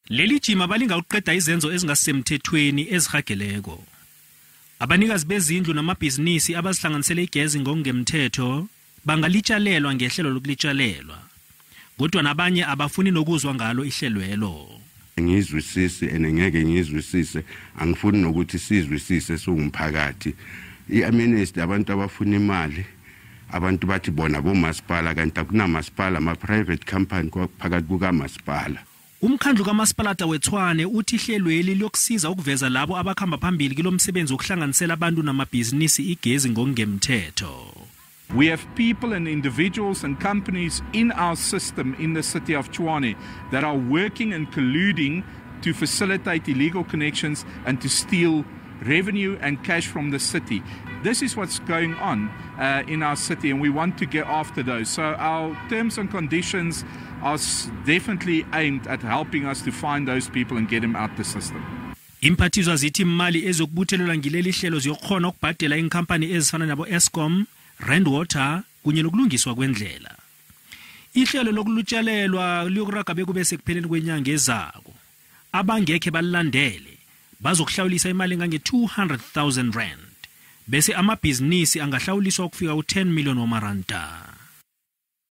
Leli jima balinga uqeda izenzo ezingasemthethweni ezihageleko. Abanikazi bezindlu namabhizinisi abazihlanganisele igezi ngokungenthetho bangalitshalelwa ngehlelo lokulitjhalelwa. Kodwa nabanye abafuni nokuzwa ngalo ihlelwelo. Ngizwisise ngeke ngizwisise angifuni nokuthi sizwisise sungumphakathi. I-minister abantu abafuna imali abantu bathi bona bomasipala kanti akunamasipala ama-private company phakathi kukamasipala. Umkhandlu kaMasipalada we-Tshwane uthi ihlelweli lokusiza ukuveza labo abakhamba phambili kilomsebenzi wokuhlanganisela abantu namabhizinisi igezi ngokungenthetho. We have people and individuals and companies in our system in the city of Tshwane that are working and colluding to facilitate illegal connections and to steal revenue and cash from the city. This is what's going on in our city, and we want to get after those. So our terms and conditions are definitely aimed at helping us to find those people and get them out the system. Imphathizwa zithi imali ezokubuthelelwa ngileli hlelo ziyokhona ukubhadela iinkampani ezifana nabo Eskom, Rand Water kunye nokulungiswa kwendlela. Ihlelo lokulitjhalelwa liyokuraga bekube sekupheleni kwenyanga ezako. Abangekhe balilandele bazokuhlawulisa imali engange 200,000 rand. Bese amabhizinisi angahlawuliswa ukufika u10 million wamaranda.